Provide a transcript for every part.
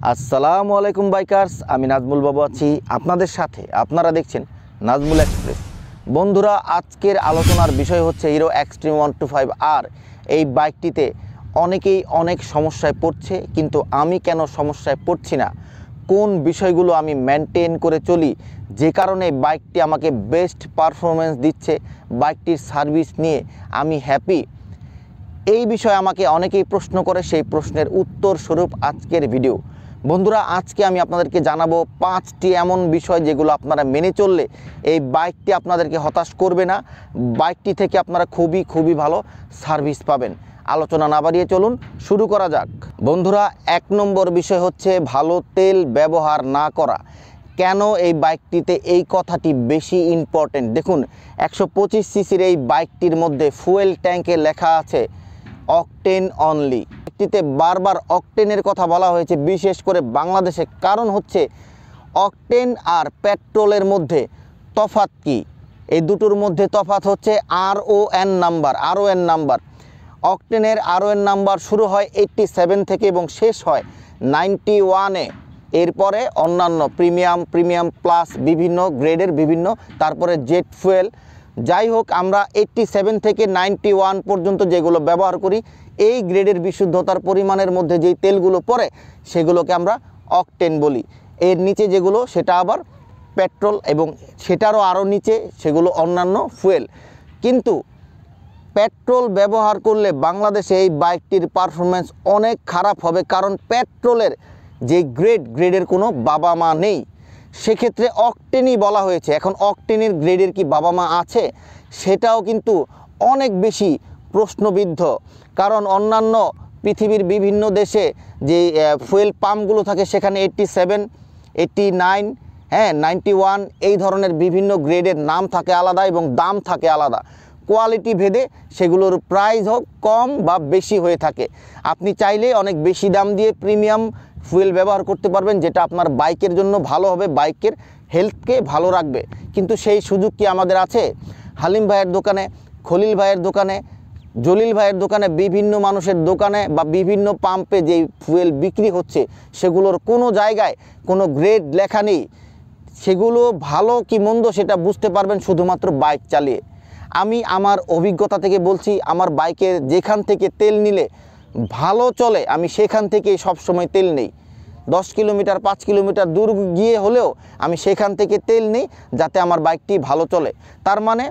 আসসালামু আলাইকুম বাইকার্স, আমি নাজমুল বাবু আছি আপনাদের সাথে। আপনারা দেখছেন নাজমুল এক্সপ্রেস। বন্ধুরা, আজকের আলোচনার বিষয় হচ্ছে হিরো এক্সট্রিম 125R। এই বাইকটিতে অনেকেই অনেক সমস্যায় পড়ছে, কিন্তু আমি কেন সমস্যায় পড়ছি না, কোন বিষয়গুলো আমি মেনটেন করে চলি যে কারণে বাইকটি আমাকে বেস্ট পারফরমেন্স দিচ্ছে, বাইকটির সার্ভিস নিয়ে আমি হ্যাপি, এই বিষয়ে আমাকে অনেকেই প্রশ্ন করে। সেই প্রশ্নের উত্তর স্বরূপ আজকের ভিডিও। বন্ধুরা, আজকে আমি আপনাদেরকে জানাবো 5টি এমন বিষয় যেগুলো আপনারা মেনে চললে এই বাইকটি আপনাদেরকে হতাশ করবে না, বাইকটি থেকে আপনারা খুবই ভালো সার্ভিস পাবেন। আলোচনা না বাড়িয়ে চলুন শুরু করা যাক। বন্ধুরা, 1 নম্বর বিষয় হচ্ছে ভালো তেল ব্যবহার না করা। কেন এই বাইকটিতে এই কথাটি বেশি ইম্পর্টেন্ট? দেখুন, 125 সিসির এই বাইকটির মধ্যে ফুয়েল ট্যাঙ্কে লেখা আছে অকটেন অনলি। এটিতে বারবার অকটেনের কথা বলা হয়েছে, বিশেষ করে বাংলাদেশে। কারণ হচ্ছে অকটেন আর পেট্রোলের মধ্যে তফাৎ কি? এই দুটোর মধ্যে তফাৎ হচ্ছে RON নাম্বার। অকটেনের RON নাম্বার শুরু হয় 87 থেকে এবং শেষ হয় 91-এ। এরপরে অন্যান্য প্রিমিয়াম প্লাস বিভিন্ন গ্রেডের বিভিন্ন, তারপরে জেট ফুয়েল। যাই হোক, আমরা 87 থেকে 91 পর্যন্ত যেগুলো ব্যবহার করি, এই গ্রেডের বিশুদ্ধতার পরিমাণের মধ্যে যেই তেলগুলো পড়ে সেগুলোকে আমরা অকটেন বলি। এর নিচে যেগুলো সেটা আবার পেট্রোল, এবং সেটারও আরও নিচে সেগুলো অন্যান্য ফুয়েল। কিন্তু পেট্রোল ব্যবহার করলে বাংলাদেশে এই বাইকটির পারফরমেন্স অনেক খারাপ হবে, কারণ পেট্রোলের যে গ্রেডের কোনো বাবা মা নেই। সেক্ষেত্রে অকটেনই বলা হয়েছে। এখন অকটেনের গ্রেডের কি বাবা মা আছে? সেটাও কিন্তু অনেক বেশি প্রশ্নবিদ্ধ, কারণ অন্যান্য পৃথিবীর বিভিন্ন দেশে যে ফুয়েল পাম্পগুলো থাকে সেখানে 87, 89, 91 এই ধরনের বিভিন্ন গ্রেডের নাম থাকে আলাদা এবং দাম থাকে আলাদা। কোয়ালিটি ভেদে সেগুলোর প্রাইস হোক কম বা বেশি হয়ে থাকে। আপনি চাইলে অনেক বেশি দাম দিয়ে প্রিমিয়াম ফুয়েল ব্যবহার করতে পারবেন, যেটা আপনার বাইকের জন্য ভালো হবে, বাইকের হেলথকে ভালো রাখবে। কিন্তু সেই সুযোগ কি আমাদের আছে? হালিম ভাইয়ের দোকানে, খলিল ভাইয়ের দোকানে, জলিল ভাইয়ের দোকানে, বিভিন্ন মানুষের দোকানে বা বিভিন্ন পাম্পে যেই ফুয়েল বিক্রি হচ্ছে সেগুলোর কোনো জায়গায় কোনো গ্রেড লেখা নেই। সেগুলো ভালো কি মন্দ সেটা বুঝতে পারবেন শুধুমাত্র বাইক চালিয়ে। আমি আমার অভিজ্ঞতা থেকে বলছি, আমার বাইকের যেখান থেকে তেল নিলে ভালো চলে আমি সেখান থেকেই সবসময় তেল নেই। 10 কিলোমিটার 5 কিলোমিটার দূর গিয়ে হলেও আমি সেখান থেকে তেল নিই, যাতে আমার বাইকটি ভালো চলে। তার মানে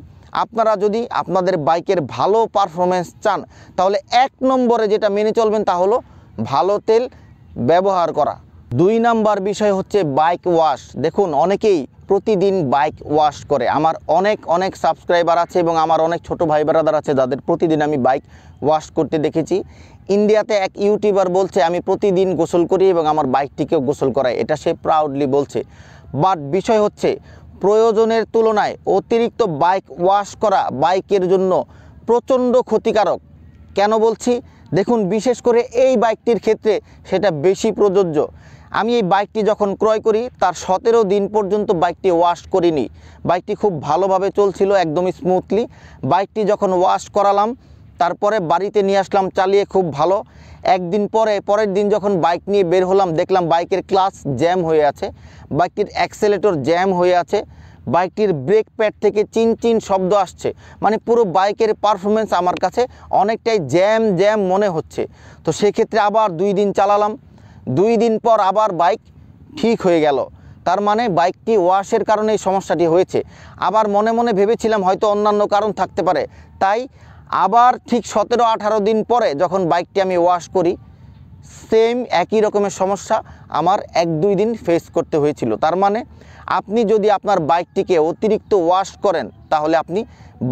আপনারা যদি আপনাদের বাইকের ভালো পারফরমেন্স চান, তাহলে 1 নম্বরে যেটা মেনে চলবেন তা হলো ভালো তেল ব্যবহার করা। 2 নাম্বার বিষয় হচ্ছে বাইক ওয়াশ। দেখুন, অনেকেই প্রতিদিন বাইক ওয়াশ করে। আমার অনেক সাবস্ক্রাইবার আছে এবং আমার অনেক ছোট ভাই ব্রাদার আছে যাদের প্রতিদিন আমি বাইক ওয়াশ করতে দেখেছি। ইন্ডিয়াতে এক ইউটিউবার বলছে আমি প্রতিদিন গোসল করি এবং আমার বাইকটিকেও গোসল করাই, এটা সে প্রাউডলি বলছে। বাট বিষয় হচ্ছে প্রয়োজনের তুলনায় অতিরিক্ত বাইক ওয়াশ করা বাইকের জন্য প্রচণ্ড ক্ষতিকারক। কেন বলছি? দেখুন, বিশেষ করে এই বাইকটির ক্ষেত্রে সেটা বেশি প্রযোজ্য। আমি এই বাইকটি যখন ক্রয় করি তার 17 দিন পর্যন্ত বাইকটি ওয়াশ করিনি। বাইকটি খুব ভালোভাবে চলছিল, একদমই স্মুথলি। বাইকটি যখন ওয়াশ করালাম, তারপরে বাড়িতে নিয়ে আসলাম, চালিয়ে খুব ভালো। একদিন পরের দিন যখন বাইক নিয়ে বের হলাম, দেখলাম বাইকের ক্লাচ জ্যাম হয়ে আছে, বাইকটির অ্যাক্সেলেটর জ্যাম হয়ে আছে, বাইকটির ব্রেক প্যাড থেকে চিনচিন শব্দ আসছে। মানে পুরো বাইকের পারফরমেন্স আমার কাছে অনেকটাই জ্যাম মনে হচ্ছে। তো সেক্ষেত্রে আবার 2 দিন চালালাম, 2 দিন পর আবার বাইক ঠিক হয়ে গেল। তার মানে বাইকটি ওয়াশের কারণে এই সমস্যাটি হয়েছে। আবার মনে ভেবেছিলাম হয়তো অন্যান্য কারণ থাকতে পারে, তাই আবার ঠিক 17-18 দিন পরে যখন বাইকটি আমি ওয়াশ করি, সেম একই রকমের সমস্যা আমার 1-2 দিন ফেস করতে হয়েছিল। তার মানে আপনি যদি আপনার বাইকটিকে অতিরিক্ত ওয়াশ করেন, তাহলে আপনি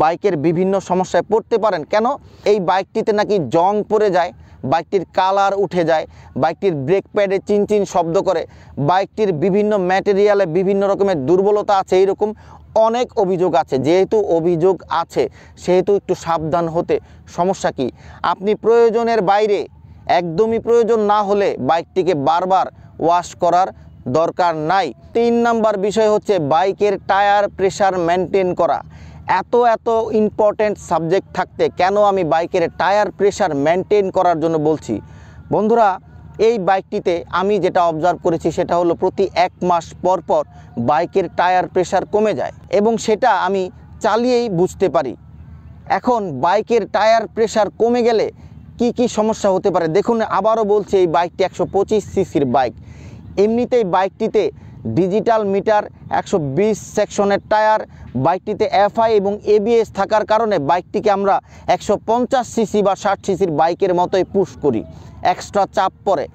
বাইকের বিভিন্ন সমস্যায় পড়তে পারেন। কেন? এই বাইকটিতে নাকি জং পড়ে যায়, বাইকটির কালার উঠে যায়, বাইকটির ব্রেক প্যাডে চিনচিন শব্দ করে, বাইকটির বিভিন্ন ম্যাটেরিয়ালে বিভিন্ন রকমের দুর্বলতা আছে, এইরকম অনেক অভিযোগ আছে। যেহেতু অভিযোগ আছে সেহেতু একটু সাবধান হতে সমস্যা কি? আপনি প্রয়োজনের বাইরে, একদমই প্রয়োজন না হলে বাইকটিকে বারবার ওয়াশ করার দরকার নাই। 3 নাম্বার বিষয় হচ্ছে বাইকের টায়ার প্রেশার মেনটেন করা। এত ইম্পর্টেন্ট সাবজেক্ট থাকতে কেন আমি বাইকের টায়ার প্রেশার মেনটেন করার জন্য বলছি? বন্ধুরা, এই বাইকটিতে আমি যেটা অবজার্ভ করেছি সেটা হলো প্রতি 1 মাস পর পর বাইকের টায়ার প্রেশার কমে যায় এবং সেটা আমি চালিয়েই বুঝতে পারি। এখন বাইকের টায়ার প্রেশার কমে গেলে কি কি সমস্যা হতে পারে দেখুন। আবারও বলছি, এই বাইকটি 125 সিসির বাইক। এমনিতেই বাইকটিতে ডিজিটাল মিটার, 120 সেকশনের টায়ার, বাইকটিতে এফআই এবং এবিএস থাকার কারণে বাইকটিকে আমরা 150 সিসি বা 60 সিসির বাইকের মতোই পুশ করি, এক্সট্রা চাপ পড়ে।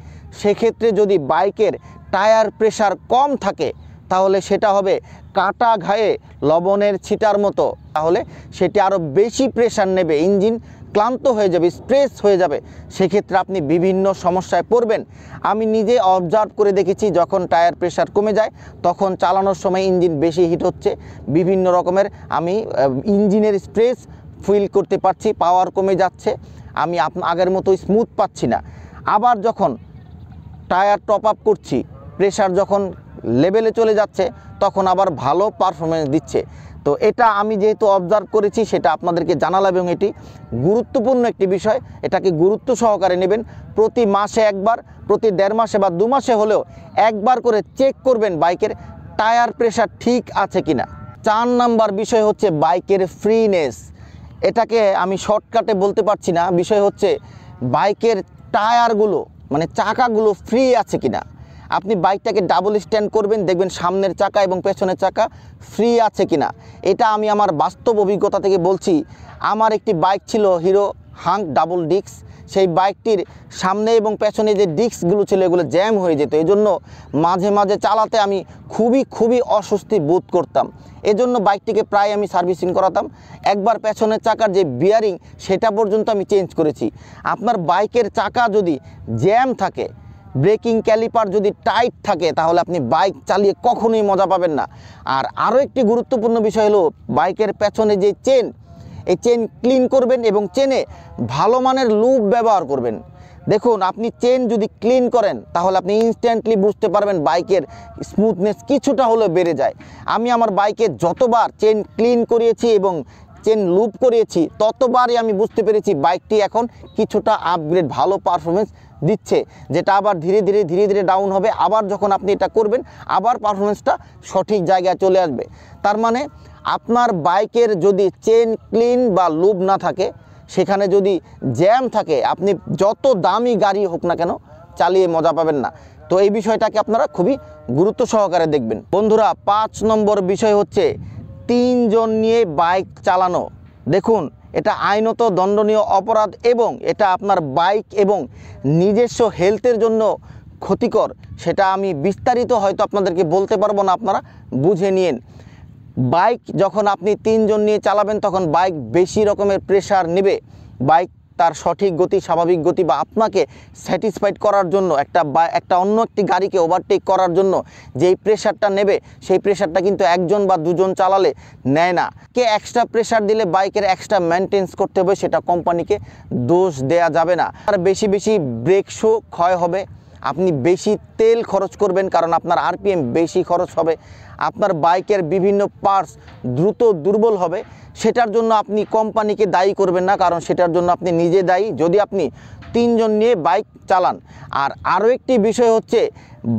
সেক্ষেত্রে যদি বাইকের টায়ার প্রেশার কম থাকে তাহলে সেটা হবে কাটা ঘায়ে লবণের ছিটার মতো, তাহলে সেটি আরও বেশি প্রেশার নেবে, ইঞ্জিন ক্লান্ত হয়ে যাবে, স্ট্রেস হয়ে যাবে। সেক্ষেত্রে আপনি বিভিন্ন সমস্যায় পড়বেন। আমি নিজে অবজার্ভ করে দেখেছি, যখন টায়ার প্রেশার কমে যায় তখন চালানোর সময় ইঞ্জিন বেশি হিট হচ্ছে, বিভিন্ন রকমের আমি ইঞ্জিনের স্ট্রেস ফিল করতে পারছি, পাওয়ার কমে যাচ্ছে, আমি আগের মতো স্মুথ পাচ্ছি না। আবার যখন টায়ার টপ আপ করছি, প্রেশার যখন লেভেলে চলে যাচ্ছে তখন আবার ভালো পারফরমেন্স দিচ্ছে। তো এটা আমি যেহেতু অবজার্ভ করেছি সেটা আপনাদেরকে জানালাম এবং এটি গুরুত্বপূর্ণ একটি বিষয়, এটাকে গুরুত্ব সহকারে নেবেন। প্রতি মাসে একবার, প্রতি 1.5 মাসে বা 2 মাসে হলেও একবার করে চেক করবেন বাইকের টায়ার প্রেশার ঠিক আছে কিনা। 4 নাম্বার বিষয় হচ্ছে বাইকের ফ্রিনেস। এটাকে আমি শর্টকাটে বলতে পারছি না, বিষয় হচ্ছে বাইকের টায়ারগুলো মানে চাকাগুলো ফ্রি আছে কিনা। আপনি বাইকটাকে ডাবল স্ট্যান্ড করবেন, দেখবেন সামনের চাকা এবং পেছনের চাকা ফ্রি আছে কিনা। এটা আমি আমার বাস্তব অভিজ্ঞতা থেকে বলছি। আমার একটি বাইক ছিল হিরো হাঙ্ক ডাবল ডিস্ক, সেই বাইকটির সামনে এবং পেছনে যে ডিস্কগুলো ছিল এগুলো জ্যাম হয়ে যেত, এজন্য মাঝে মাঝে চালাতে আমি খুবই অস্বস্তি বোধ করতাম। এজন্য বাইকটিকে প্রায় আমি সার্ভিসিং করাতাম। একবার পেছনের চাকার যে বিয়ারিং সেটা পর্যন্ত আমি চেঞ্জ করেছি। আপনার বাইকের চাকা যদি জ্যাম থাকে, ব্রেকিং ক্যালিপার যদি টাইট থাকে, তাহলে আপনি বাইক চালিয়ে কখনোই মজা পাবেন না। আর আরও একটি গুরুত্বপূর্ণ বিষয় হলো বাইকের পেছনে যে চেন, এই চেন ক্লিন করবেন এবং চেনে ভালো মানের লুব ব্যবহার করবেন। দেখুন, আপনি চেন যদি ক্লিন করেন তাহলে আপনি ইনস্ট্যান্টলি বুঝতে পারবেন বাইকের স্মুথনেস কিছুটা হলেও বেড়ে যায়। আমি আমার বাইকে যতবার চেন ক্লিন করিয়েছি এবং চেন লুপ করিয়েছি ততবারই আমি বুঝতে পেরেছি বাইকটি এখন কিছুটা আপগ্রেড, ভালো পারফরমেন্স দিচ্ছে, যেটা আবার ধীরে ধীরে ডাউন হবে। আবার যখন আপনি এটা করবেন আবার পারফরমেন্সটা সঠিক জায়গায় চলে আসবে। তার মানে আপনার বাইকের যদি চেন ক্লিন বা লুব না থাকে, সেখানে যদি জ্যাম থাকে, আপনি যত দামি গাড়ি হোক না কেন চালিয়ে মজা পাবেন না। তো এই বিষয়টাকে আপনারা খুবই গুরুত্ব সহকারে দেখবেন। বন্ধুরা, 5 নম্বর বিষয় হচ্ছে 3 জন নিয়ে বাইক চালানো। দেখুন, এটা আইনত দণ্ডনীয় অপরাধ এবং এটা আপনার বাইক এবং নিজস্ব হেলথের জন্য ক্ষতিকর। সেটা আমি বিস্তারিত হয়তো আপনাদেরকে বলতে পারবো না, আপনারা বুঝে নিন। বাইক যখন আপনি 3 জন নিয়ে চালাবেন তখন বাইক বেশি রকমের প্রেশার নেবে। বাইক তার সঠিক গতি, স্বাভাবিক গতি বা আপনাকে স্যাটিসফাইড করার জন্য একটা অন্য একটি গাড়িকে ওভারটেক করার জন্য যেই প্রেশারটা নেবে সেই প্রেশারটা কিন্তু 1 জন বা 2 জন চালালে নেয় না। কে এক্সট্রা প্রেশার দিলে বাইকের এক্সট্রা মেনটেন্স করতে হবে, সেটা কোম্পানিকে দোষ দেয়া যাবে না। আর বেশি ব্রেক শো ক্ষয় হবে, আপনি বেশি তেল খরচ করবেন কারণ আপনার আরপিএম বেশি খরচ হবে, আপনার বাইকের বিভিন্ন পার্টস দ্রুত দুর্বল হবে। সেটার জন্য আপনি কোম্পানিকে দায়ী করবেন না, কারণ সেটার জন্য আপনি নিজে দায়ী যদি আপনি 3 জন নিয়ে বাইক চালান। আর আরও একটি বিষয় হচ্ছে,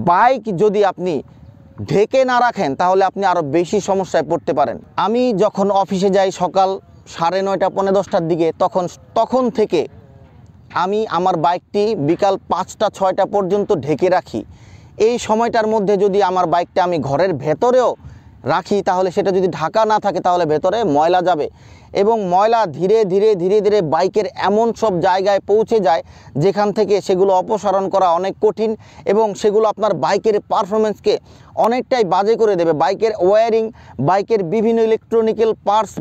বাইক যদি আপনি ঢেকে না রাখেন তাহলে আপনি আরও বেশি সমস্যায় পড়তে পারেন। আমি যখন অফিসে যাই সকাল 9:30 পৌনে 10টার দিকে, তখন থেকে আমি আমার বাইকটি বিকাল 5টা-6টা পর্যন্ত ঢেকে রাখি। এই সময়টার মধ্যে যদি আমার বাইকটা আমি ঘরের ভেতরেও রাখি তাহলে সেটা যদি ঢাকা না থাকে তাহলে ভেতরে ময়লা যাবে এবং ময়লা ধীরে ধীরে বাইকের এমন সব জায়গায় পৌঁছে যায় যেখান থেকে সেগুলো অপসারণ করা অনেক কঠিন এবং সেগুলো আপনার বাইকের পারফরমেন্সকে অনেকটাই বাজে করে দেবে। বাইকের ওয়্যারিং, বাইকের বিভিন্ন ইলেকট্রনিক্যাল পার্টস,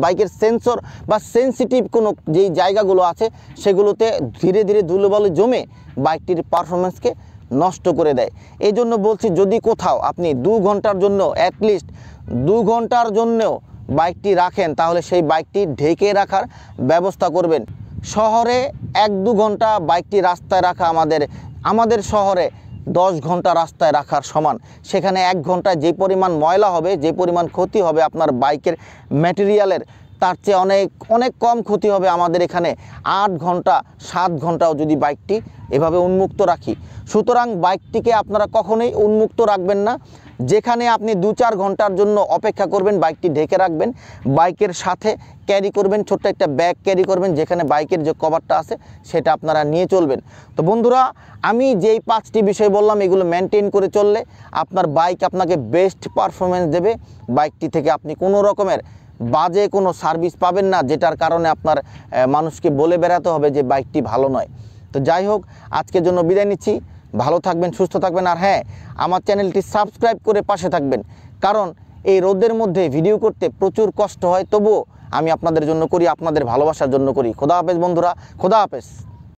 বাইকের সেন্সর বা সেন্সিটিভ কোনো যেই জায়গাগুলো আছে সেগুলোতে ধীরে ধুলোবালি জমে বাইকটির পারফরমেন্সকে নষ্ট করে দেয়। এই জন্য বলছি, যদি কোথাও আপনি 2 ঘন্টার জন্য, অ্যাটলিস্ট 2 ঘন্টার জন্যও বাইকটি রাখেন তাহলে সেই বাইকটি ঢেকে রাখার ব্যবস্থা করবেন। শহরে 1-2 ঘন্টা বাইকটি রাস্তায় রাখা আমাদের শহরে 10 ঘন্টা রাস্তায় রাখার সমান। সেখানে 1 ঘন্টায় যে পরিমাণ ময়লা হবে, যে পরিমাণ ক্ষতি হবে আপনার বাইকের ম্যাটেরিয়ালের, তার চেয়ে অনেক অনেক কম ক্ষতি হবে আমাদের এখানে 8 ঘন্টা 7 ঘন্টাও যদি বাইকটি এভাবে উন্মুক্ত রাখি। সুতরাং বাইকটিকে আপনারা কখনোই উন্মুক্ত রাখবেন না। যেখানে আপনি 2-4 ঘন্টার জন্য অপেক্ষা করবেন, বাইকটি ঢেকে রাখবেন, বাইকের সাথে ক্যারি করবেন, ছোট্ট একটা ব্যাগ ক্যারি করবেন, যেখানে বাইকের যে কভারটা আছে সেটা আপনারা নিয়ে চলবেন। তো বন্ধুরা, আমি যেই 5টি বিষয় বললাম এগুলো মেনটেন করে চললে আপনার বাইক আপনাকে বেস্ট পারফরমেন্স দেবে। বাইকটি থেকে আপনি কোনো রকমের বাজে কোনো সার্ভিস পাবেন না, যেটার কারণে আপনার মানুষকে বলে বেড়াতে হবে যে বাইকটি ভালো নয়। তো যাই হোক, আজকের জন্য বিদায় নিচ্ছি। ভালো থাকবেন, সুস্থ থাকবেন, আর হ্যাঁ, আমার চ্যানেলটি সাবস্ক্রাইব করে পাশে থাকবেন, কারণ এই রোদের মধ্যে ভিডিও করতে প্রচুর কষ্ট হয়, তবুও আমি আপনাদের জন্য করি, আপনাদের ভালোবাসার জন্য করি। খোদা হাফেজ বন্ধুরা, খোদা হাফেজ।